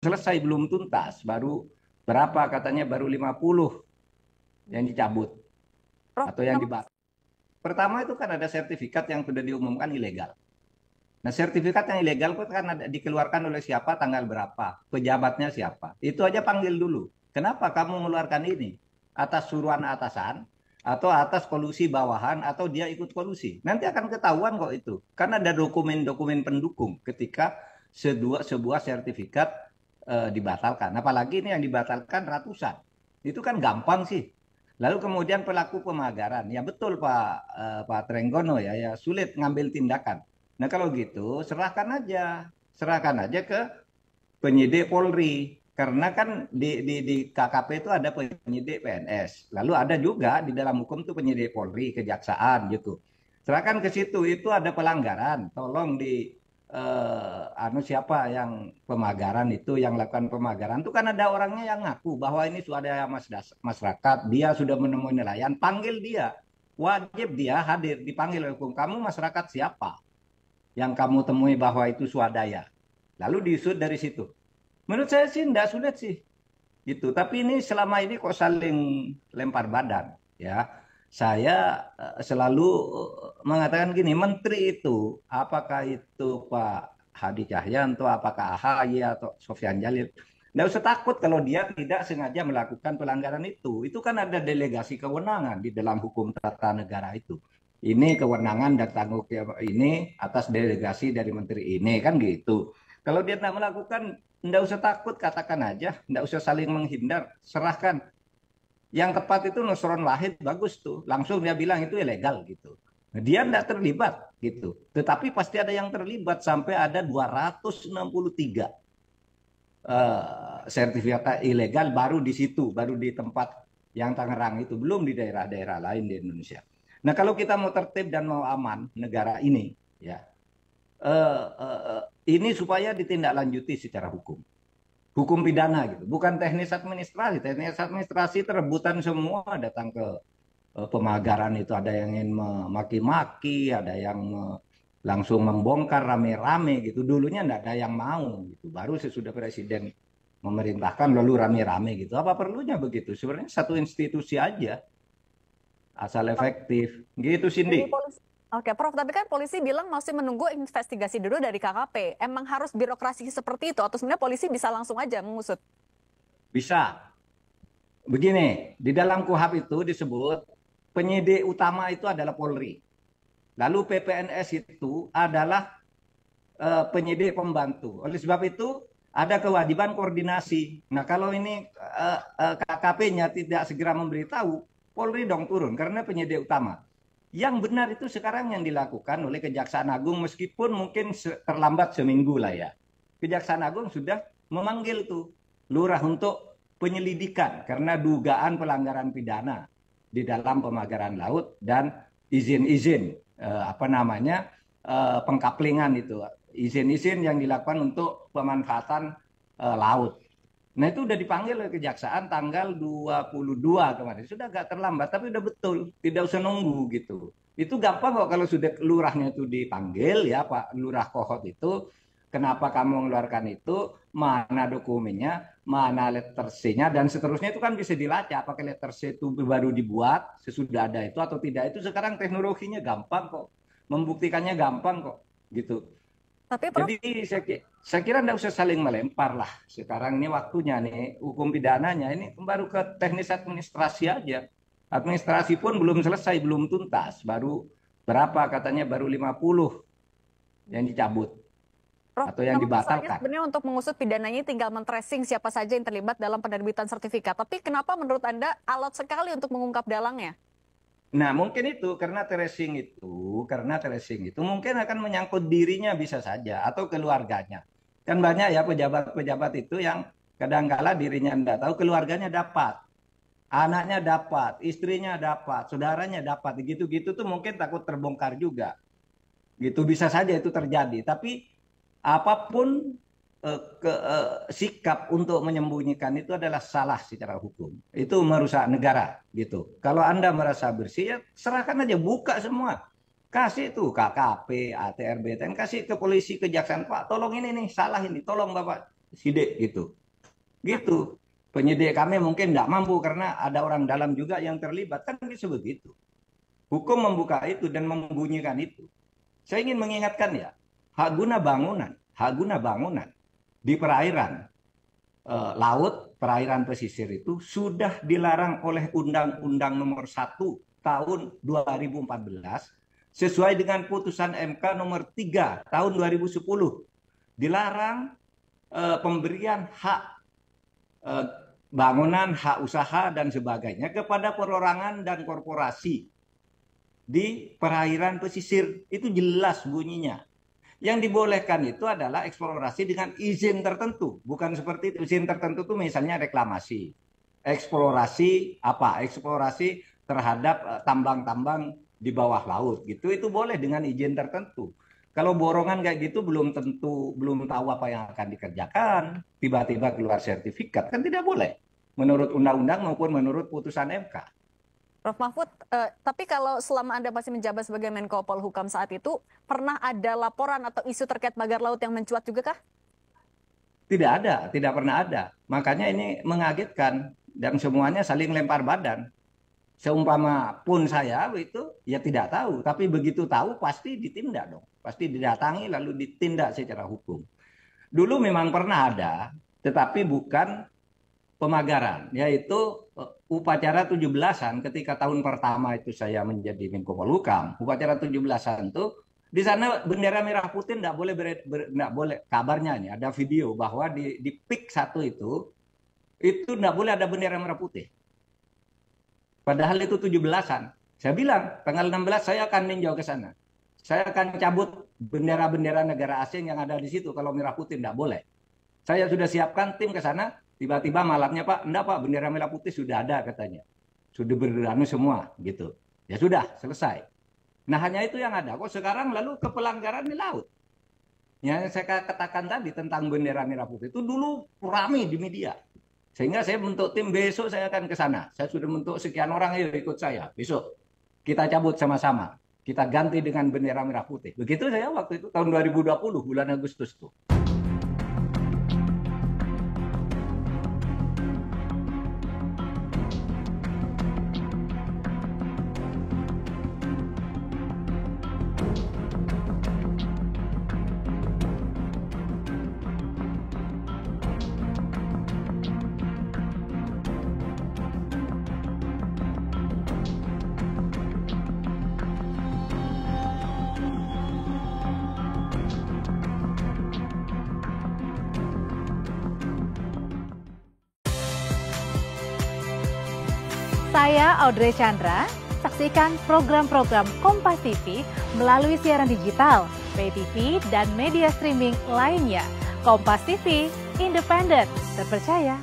selesai, belum tuntas, baru berapa katanya, baru 50 yang dicabut Prof, atau yang dibatalkan. Pertama itu kan ada sertifikat yang sudah diumumkan ilegal. Nah, sertifikat yang ilegal itu kan ada, dikeluarkan oleh siapa, tanggal berapa, pejabatnya siapa. Itu aja panggil dulu. Kenapa kamu mengeluarkan ini? Atas suruhan atasan, atau atas kolusi bawahan, atau dia ikut kolusi. Nanti akan ketahuan kok itu. Karena ada dokumen-dokumen pendukung ketika sebuah sertifikat dibatalkan. Apalagi ini yang dibatalkan ratusan. Itu kan gampang sih. Lalu kemudian pelaku pemagaran. Ya betul Pak Trenggono ya, ya sulit ngambil tindakan. Nah kalau gitu serahkan aja ke penyidik Polri. Karena kan di KKP itu ada penyidik PNS. Lalu ada juga di dalam hukum itu penyidik Polri, kejaksaan gitu. Serahkan ke situ, itu ada pelanggaran. Tolong di siapa yang pemagaran itu, yang lakukan pemagaran itu kan ada orangnya yang ngaku bahwa ini sudah masyarakat, dia sudah menemui nelayan, panggil dia. Wajib dia hadir, dipanggil oleh hukum. Kamu masyarakat siapa yang kamu temui bahwa itu swadaya? Lalu diusut dari situ. Menurut saya sih tidak sulit sih, gitu. Tapi ini selama ini kok saling lempar badan, ya. Saya selalu mengatakan gini, menteri itu, apakah itu Pak Hadi Cahyanto, apakah AHY atau Sofyan Jalil, tidak usah takut kalau dia tidak sengaja melakukan pelanggaran itu. Itu kan ada delegasi kewenangan di dalam hukum tata negara itu. Ini kewenangan dan tanggung jawab ini atas delegasi dari menteri ini, kan gitu. Kalau dia tidak melakukan, tidak usah takut, katakan aja, tidak usah saling menghindar, serahkan. Yang tepat itu Nusron Wahid, bagus tuh, langsung dia bilang itu ilegal gitu. Nah, dia tidak terlibat gitu, tetapi pasti ada yang terlibat, sampai ada 263 sertifikat ilegal baru di situ, baru di tempat yang Tangerang itu, belum di daerah-daerah lain di Indonesia. Nah kalau kita mau tertib dan mau aman negara ini, ya ini supaya ditindaklanjuti secara hukum pidana gitu, bukan teknis administrasi. Teknis administrasi terebutan semua datang ke pemagaran itu, ada yang ingin memaki-maki, ada yang langsung membongkar rame-rame gitu. Dulunya enggak ada yang mau gitu, baru sesudah presiden memerintahkan lalu rame-rame gitu. Apa perlunya begitu? Sebenarnya satu institusi aja, asal efektif gitu, dari Cindy. polisi. Oke, Prof, tapi kan polisi bilang masih menunggu investigasi dulu dari KKP. Emang harus birokrasi seperti itu atau sebenarnya polisi bisa langsung aja mengusut? Bisa. Begini, di dalam KUHP itu disebut penyidik utama itu adalah Polri. Lalu PPNS itu adalah penyidik pembantu. Oleh sebab itu ada kewajiban koordinasi. Nah kalau ini KKP-nya tidak segera memberitahu, Polri dong turun karena penyidik utama. Yang benar itu sekarang yang dilakukan oleh Kejaksaan Agung, meskipun mungkin terlambat seminggu lah ya. Kejaksaan Agung sudah memanggil tuh lurah untuk penyelidikan karena dugaan pelanggaran pidana di dalam pemagaran laut dan izin-izin pengkaplingan itu, izin-izin yang dilakukan untuk pemanfaatan laut. Nah itu udah dipanggil oleh kejaksaan tanggal 22 kemarin. Sudah agak terlambat, tapi udah betul. Tidak usah nunggu gitu. Itu gampang kok kalau sudah lurahnya itu dipanggil ya Pak Lurah Kohot itu. Kenapa kamu mengeluarkan itu, mana dokumennya, mana letter C-nya, dan seterusnya itu kan bisa dilacak. Apakah letter C itu baru dibuat, sesudah ada itu atau tidak. Itu sekarang teknologinya gampang kok. Membuktikannya gampang kok gitu. Tapi Prof, Jadi saya kira tidak usah saling melempar lah. Sekarang ini waktunya nih hukum pidananya ini baru ke teknis administrasi aja. Administrasi pun belum selesai, belum tuntas. Baru berapa katanya, baru 50 yang dicabut Prof, atau yang kalau misalnya dibatalkan. sebenarnya untuk mengusut pidananya tinggal men-tracing siapa saja yang terlibat dalam penerbitan sertifikat. Tapi kenapa menurut Anda alot sekali untuk mengungkap dalangnya? Nah, mungkin itu karena tracing itu mungkin akan menyangkut dirinya bisa saja atau keluarganya. Kan banyak ya pejabat-pejabat itu yang kadangkala dirinya tidak tahu, keluarganya dapat, anaknya dapat, istrinya dapat, saudaranya dapat, gitu-gitu tuh mungkin takut terbongkar juga. Gitu bisa saja itu terjadi. Tapi apapun sikap untuk menyembunyikan itu adalah salah secara hukum. Itu merusak negara gitu. Kalau Anda merasa bersih, ya serahkan aja, buka semua. Kasih tuh KKP, ATR, BTN, kasih ke polisi, kejaksaan, Pak, tolong ini nih, salah ini, tolong Bapak sidik gitu. Gitu. Penyidik kami mungkin tidak mampu karena ada orang dalam juga yang terlibat. Kan bisa begitu. Hukum membuka itu dan membunyikan itu. Saya ingin mengingatkan ya, hak guna bangunan di perairan laut, perairan pesisir itu sudah dilarang oleh Undang-Undang Nomor 1 tahun 2014 sesuai dengan putusan MK Nomor 3 tahun 2010. Dilarang pemberian hak bangunan, hak usaha dan sebagainya kepada perorangan dan korporasi di perairan pesisir. Itu jelas bunyinya. Yang dibolehkan itu adalah eksplorasi dengan izin tertentu. Bukan seperti itu. Izin tertentu itu misalnya reklamasi. Eksplorasi apa? Eksplorasi terhadap tambang-tambang di bawah laut gitu. Itu boleh dengan izin tertentu. Kalau borongan kayak gitu belum tahu apa yang akan dikerjakan, tiba-tiba keluar sertifikat, kan tidak boleh. Menurut undang-undang maupun menurut putusan MK. Prof. Mahfud, tapi kalau selama Anda masih menjabat sebagai Menko Polhukam saat itu, pernah ada laporan atau isu terkait pagar laut yang mencuat juga kah? Tidak ada, tidak pernah ada. Makanya ini mengagetkan dan semuanya saling lempar badan. Seumpama pun saya itu ya tidak tahu, tapi begitu tahu pasti ditindak dong. Pasti didatangi lalu ditindak secara hukum. Dulu memang pernah ada, tetapi bukan pemagaran, yaitu upacara 17-an ketika tahun pertama itu saya menjadi Menko Polhukam. Upacara 17-an itu di sana bendera merah putih tidak boleh, kabarnya ini ada video bahwa di PIK 1 itu tidak boleh ada bendera merah putih. Padahal itu 17-an. Saya bilang tanggal 16 saya akan ninjau ke sana. Saya akan cabut bendera-bendera negara asing yang ada di situ kalau merah putih tidak boleh. Saya sudah siapkan tim ke sana. Tiba-tiba malamnya Pak, enggak Pak, bendera merah putih sudah ada katanya. Sudah beranu semua gitu. Ya sudah, selesai. Nah hanya itu yang ada. Kok sekarang lalu ke pelanggaran di laut. Yang saya katakan tadi tentang bendera merah putih itu dulu ramai di media. Sehingga saya bentuk tim, besok saya akan ke sana. Saya sudah bentuk sekian orang, ayo ikut saya. Besok kita cabut sama-sama. Kita ganti dengan bendera merah putih. Begitu saya waktu itu tahun 2020 bulan Agustus tuh. Saya Audrey Chandra, saksikan program-program Kompas TV melalui siaran digital, pay TV, dan media streaming lainnya. Kompas TV, independen, terpercaya.